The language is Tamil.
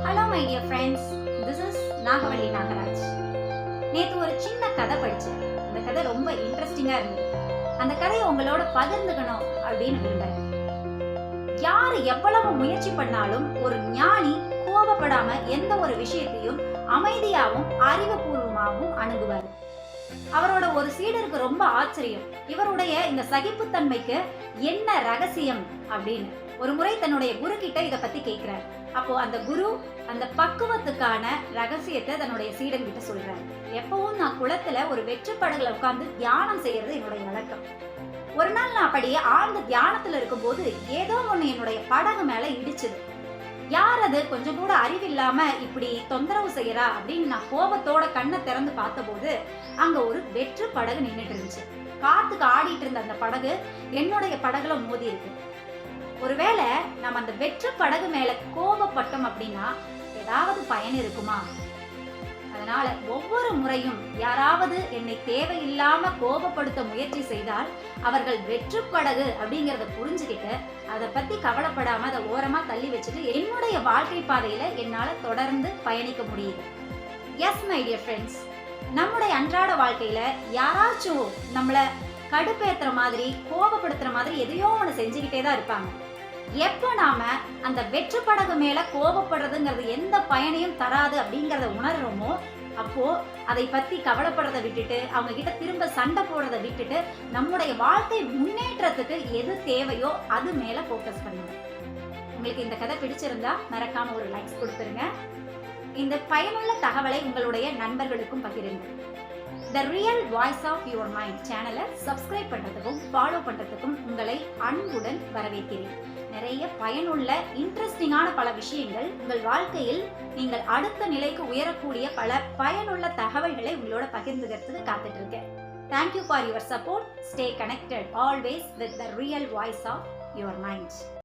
Hello my dear friends, this is Nagavalli Nagaraj. நேற்று ஒரு சின்ன கதை படித்தேன். அந்த கதை ரொம்ப இன்ட்ரெஸ்டிங்காக இருந்தது. அந்த கதையை உங்களோட பகிர்ந்துக்கணும் அப்படின்னு விரும்புகிறேன். யார் எவ்வளவு முயற்சி பண்ணாலும் ஒரு ஞானி கோபப்படாம எந்த ஒரு விஷயத்தையும் அமைதியாகவும் அறிவுபூர்வமாகவும் அணுகுவார். அவரோட ஒரு சீடருக்கு ரொம்ப ஆச்சரியம், இவருடைய இந்த சகிப்புத்தன்மைக்கு என்ன ரகசியம் அப்படின்னு. ஒரு முறை தன்னுடைய குரு கிட்ட இதை பத்தி கேட்கிறார். அப்போ அந்த குரு அந்த பக்குவத்துக்கான ரகசியத்தை தன்னுடைய சீடன் கிட்ட சொல்றாரு. எப்பவும் நான் குளத்துல ஒரு வெற்று படகுல உட்கார்ந்து தியானம் செய்யறது என்னுடைய வழக்கம். ஒரு நாள் நான் அப்படியே ஆழ்ந்த தியானத்துல இருக்கும்போது ஏதோ ஒண்ணு என்னுடைய படகு மேல இடிச்சுது. யார் அது கொஞ்சம் கூட அறிவில்லாம இப்படி தொந்தரவு செய்யறா அப்படின்னு நான் கோபத்தோட கண்ணை திறந்து பார்த்தபோது அங்க ஒரு வெற்று படகு நின்றுட்டு இருந்துச்சு. காத்துக்கு ஆடிட்டு இருந்த அந்த படகு என்னுடைய படகுல மோதி இருக்கு. ஒருவேளை நம்ம அந்த வெற்று படகு மேல கோபப்பட்டோம் அப்படின்னா ஏதாவது பயன் இருக்குமா? அதனால ஒவ்வொரு முறையும் யாராவது என்னை தேவையில்லாம கோபப்படுத்த முயற்சி செய்தால் அவர்கள் வெற்று படகு அப்படிங்கறத புரிஞ்சுக்கிட்டு அதை பத்தி கவலைப்படாம அதை ஓரமா தள்ளி வச்சுட்டு என்னுடைய வாழ்க்கை பாதையில என்னால தொடர்ந்து பயணிக்க முடியுது. எஸ் மை டியர் ஃப்ரெண்ட்ஸ், நம்முடைய அன்றாட வாழ்க்கையில யாராச்சும் நம்மள கடுப்பேத்துற மாதிரி கோபப்படுத்துற மாதிரி எதையோ ஒன்று செஞ்சுக்கிட்டே தான் இருப்பாங்க. எப்போ நாம அந்த வெற்று படகு மேல கோபப்படுறதுங்கிறது எந்த பயனையும் தராது அப்படிங்கறத உணர்றோமோ அப்போ அதை பத்தி கவலைப்படுறதை விட்டுட்டு அவங்க கிட்ட திரும்ப சண்டை போடுறதை விட்டுட்டு நம்முடைய வாழ்க்கை முன்னேற்றத்துக்கு எது தேவையோ அது மேல போக்கஸ் பண்ணுங்க. உங்களுக்கு இந்த கதை பிடிச்சிருந்தா மறக்காம ஒரு லைக்ஸ் கொடுத்துருங்க. இந்த பயனுள்ள தகவலை உங்களுடைய நண்பர்களுக்கும் பகிருங்க. The Real Voice of Your Mind சேனலை சப்ஸ்கிரைப் பண்றதுக்கும் ஃபாலோ பண்றதுக்கும் உங்களை அன்புடன் வரவேற்கிறேன். நிறைய பயனுள்ள இன்ட்ரெஸ்டிங்கான பல விஷயங்கள் உங்கள் வாழ்க்கையில் நீங்கள் அடுத்த நிலைக்கு உயரக்கூடிய பல பயனுள்ள தகவல்களை உங்களோட பகிர்ந்துக்கிறதுக்கு காத்துட்டு இருக்கேன். Thank you for your support. Stay connected always with the real voice of your mind.